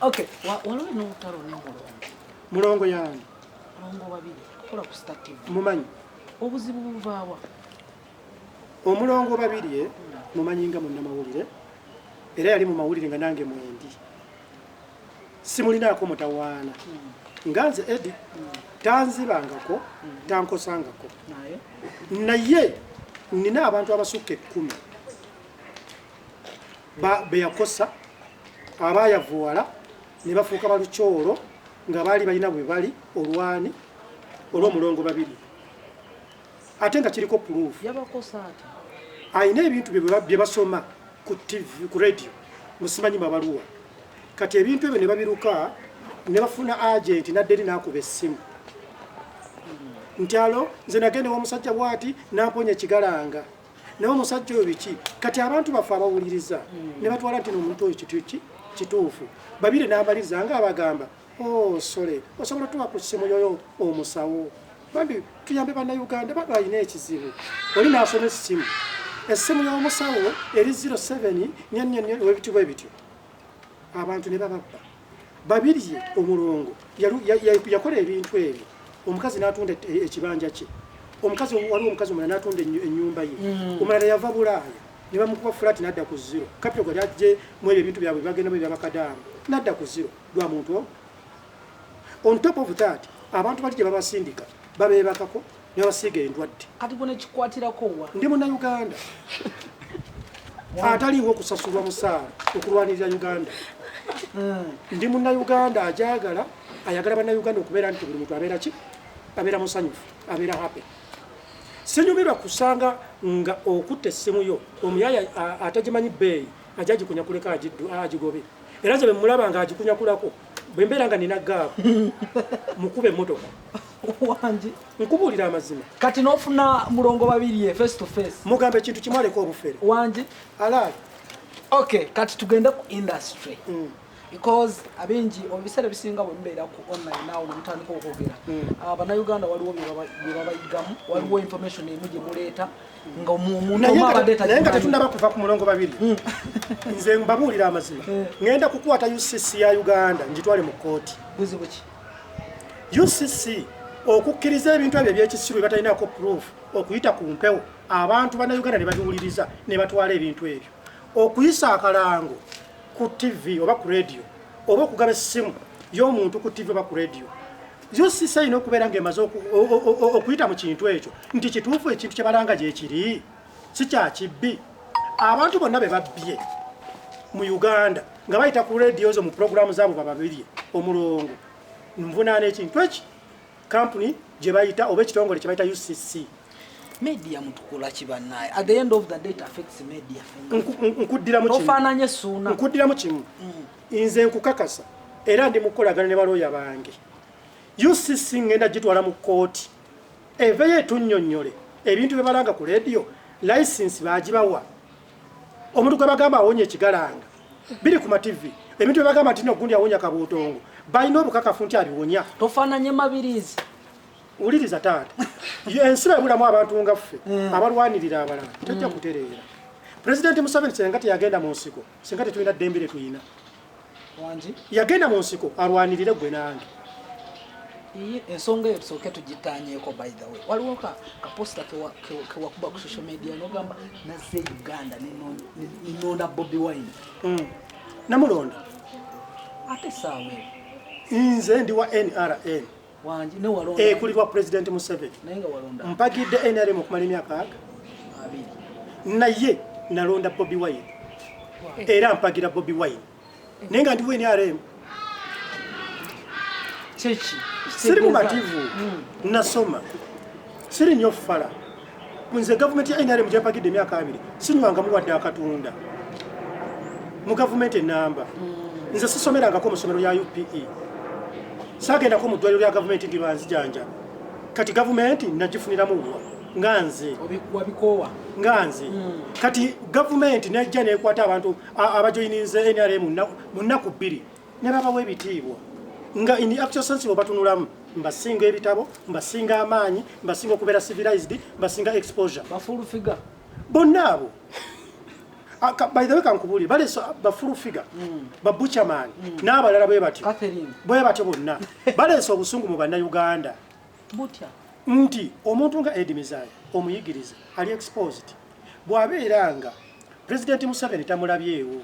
Okay, waliwo n'olutalo mulongo yani mulongo babiri kola ku stative mumanyi obuzibu buvaawa omulongo babiri mumanyi nga munnamawulire era yali mu mawulire nga nange mwendi simulinaako mutawaana nga nze Edi tanzibangako tankosangako naye nina abantu abasukka 10 beyakosa abayavuwala ne bafuuka balukyolo nga baali balina bwe bali olwani olw'omulongo babiri ate nga kiriko proof ayina ebintu bye basoma ku TV ku radio musimanyi mabaluwa kati ebintu ebyo ne babiruka ne bafuna agent nadderi n'akuba essimu nti alo nze nagende w'omusajja bwati n'amponya ekigalanga naye omusajja oyo biki kati abantu bafe abawuliriza ne batwala nti n'omuntu oyo kituufu babiri n'amaliriza nga abagamba sole osobola tuwa ku ssimu yoyo omusawo bambi tuyambe bannayuganda baba alina ekizibu oli n'asoma essimu y'omusawo eri 07 webityo bwe bityo abantu ne bababba babiri omulongo yakola ebintu ebyo omukazi n'atunda ekibanja kye waliwo omukazi omulala n'atunda ennyumba ye omulala yava bulaaya ne bamukuba fulaati n'adda ku zero kapito gali ajje mu ebyo ebintu byabwe bagendamu ebyabakadamu n'adda ku zero lwa muntu omu on top of that abantu bali gye babasindika babeebakako ne babasiiga endwadde kati gwe nekikwatirako wa ndi munnayuganda ataliwo okusasulwa musaala okulwanirira Uganda ndi munnayuganda ayagala bannayuganda okubeera nti buli muntu abeera ki abeera musanyufu abeera happy sinyumirwa kusanga nga okutta essimu yo omuyaya atagimanyi bbeeyi ajja agikunyakuleko agigobe era nze bemulaba nga agikunyakulako bwe mbeera nga nina gaabu mukube emmotoka wangi nkubuulira amazima kati n'ofuna mulongo babiri face to face mugamba ekintu kimwaleko obufere wangi alaali okay kati tugende ku industry because abingi obiseera bisinga bwe mbeera ku online nawo nomutandika okwogera bannayuganda waliwo bye babayigamu waliwo information emu gye muleeta nga naye nga tetundaba kuva ku mulongo babiri nze mbabuulira amazima ŋŋenda kukwata UCC ya Uganda ngitwale mu kooti buzibu ki UCC okukkiriza ebintu ebyo ebyekisiru batalinaako proof okuyita ku mpewo abantu bannayuganda ne babiwuliriza ne batwala ebintu ebyo okuyisa akalango ku TV oba ku radio oba okugaba essimu y'omuntu ku TV oba ku radio UCC ayina okubeera ng'emaze okuyita mu kintu ekyo nti kituufu ekintu kye balanga gye kiri si kya kibbi abantu bonna be babbye mu Uganda nga bayita ku radio zo mu programu zaabo bababirye omulongo nvunaana ekintu eki company gye bayita oba ekitongole kye bayita UCC media mutukola kibannaye at the end of the day it affects media nkuddiramu kimu nze nkukakasa era ndi mukolagana ne balooya bange UCC ngenda gitwala mu kooti eveyo etunnyonnyole ebintu bye balanga ku radio license bagibawa omuntu gwe bagamba awonye ekigalanga biri ku mativi ebintu bye bagamba nti nogundi awonya kabuutongo balina obukakafu nti abiwonya tofaananye mabirizi uliriza taata ensi ebulamu abantu nga ffe abalwanirira abalala tajja kutereera President Museveni senga teyagenda mu nsiko senga tetulina ddembe lye tuyina wangi yagenda mu nsiko alwanirire gwe nange ensonga eyo tusooke tugitanyeeko by the way waliwo kaposta kewakuba ku social media nogamba nazze Uganda ninonda Bobi Wine namulonda ate saawe nze ndi wa NRM wangi ne walonda kulirwa President Museveni naye nga walonda mpagidde NRM okumala emyaka abiri naye nalonda Bobi Wine era mpagira Bobi Wine naye nga ndi wa NRM chechi siri mumativu nasoma siri nnyo fala nze gavumenti ya NRM gyempagidde emyaka abiri sinywanga muwadde akatunda mu gavumenti enamba nze sisomerangako mu ssomero lya UPE sagendako mu ddwaliro lya gavumenti ndi banzijanja kati gavumenti nagifuniramu wa nganze wabikowa nganze kati gavumenti najja nekwata abantu abajoyininze NRM mu nnaku 2 ne babawa ebitiibwa nga in actual sense batunulamu mbasinga ebitabo mbasinga amaanyi mbasinga okubeera civilized mbasinga exposure bafulu figure bonna abo by the way kankubuli baleso bafulu figure babuchaman n'abalala bwe batyo bonna baleso obusungu mu bannayuganda butya nti omuntu nga Eddie Mizayo omuyigiriza ali exposed bw'abeeranga President Museveni tamulabyewo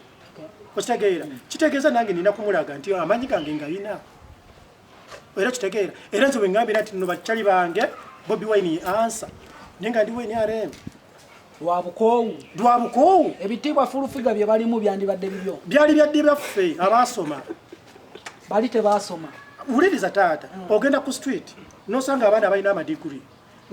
okitegeera kitegeeza nange nina kumulaga nti amanyi gange ngayina era kitegeera era nze bwengambira nti no bakyali bange Bobi Wine answer nenga ndi Wine RM lwabukoowu ebitiibwa fulufiga bye balimu byandibadde bibyo byali byadde byaffe abasoma bali tebasoma wuliriza taata ogenda ku street nosanga abaana balina amadiguri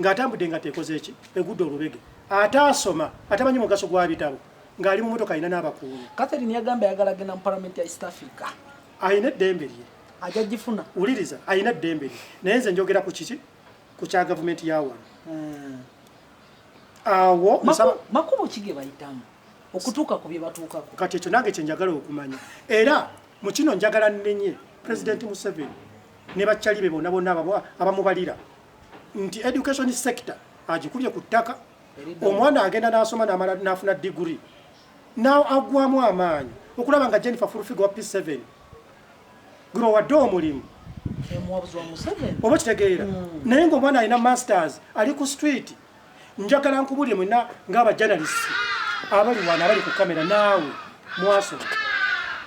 ng'atambudde nga tekoze eki egudde olubege ataasoma atamanyi mugaso gwa bitabo ng'ali mu motoka alina n'abakuumi Catherine yagamba yagala genda mu parliament ya East Africa ayina eddembe lye ajja gifuna wuliriza ayina eddembe lye naye nze njogera ku kiki ku kya gavumenti ya wano awo makubo kige bayitamu okutuuka ku bye batuukako kati ekyo nange kye njagala okumanya era mu kino njagala nnenye President Museveni ne bakyali be bonna bonna abamubalira nti education sector agikubye ku ttaka omwana agenda n'asoma n'afuna diguri naw agwamu amaanyi okulaba nga Jennifer Fulufiga wa P7 guno wadde omulimu oba kitegeera naye ng'omwana alina masters ali ku street njagala nkubulire mwena ng'aba journalist abali wana abali ku kamera naawe mwasoma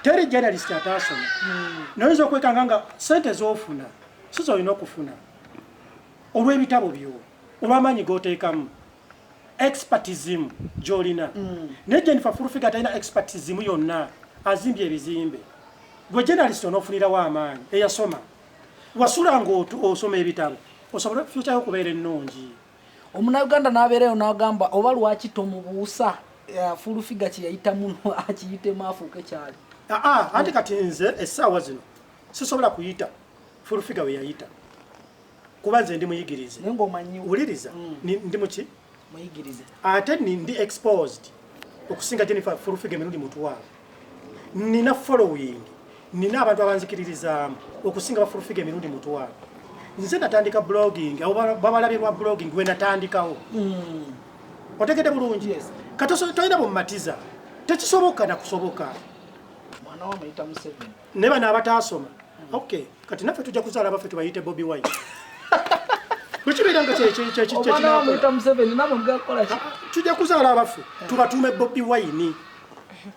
teri journalist ataasoma noyinza okwekanga nga sente z'ofuna si z'olina okufuna olw'ebitabo byo olw'amaanyi g'oteekamu expertism gy'olina naye Jennifer Fulufiga talina expertism yonna azimbye ebizimbe gwe journalist onoofunirawo amaanyi eyasoma wasula ng'osoma ebitabo osobola future y'okubeera ennungi omunauganda n'abeereyo n'agamba oba lwaki tomubuusa Fulufiga kye yayitamu akiyitemu afuuke kyali anti kati nze essaawa zino sisobola kuyita Fulufiga we yayita kuba nze ndi muyigirize naye ng'omanyi wuliriza ndi muki muyigirize ate ndi exposed okusinga Jennifer Fulufiga emirundi mutwalo nina following nina abantu abanzikiririzaamu okusinga bafulufiga emirundi mutwalo nze natandika blogging abo babalabirwa blogging we natandikawo otegedde bulungi kati tolina bumatiza tekisoboka nakusoboka mwana wa mayita Museveni ne bano abataasoma okay kati naffe tujja kuzaala abaffe tubayite Bobi Wine kukibeeranga omwana wa mayita Museveni nabo mugakola ki tujja kuzaala abaffe tubatuume Bobi Wine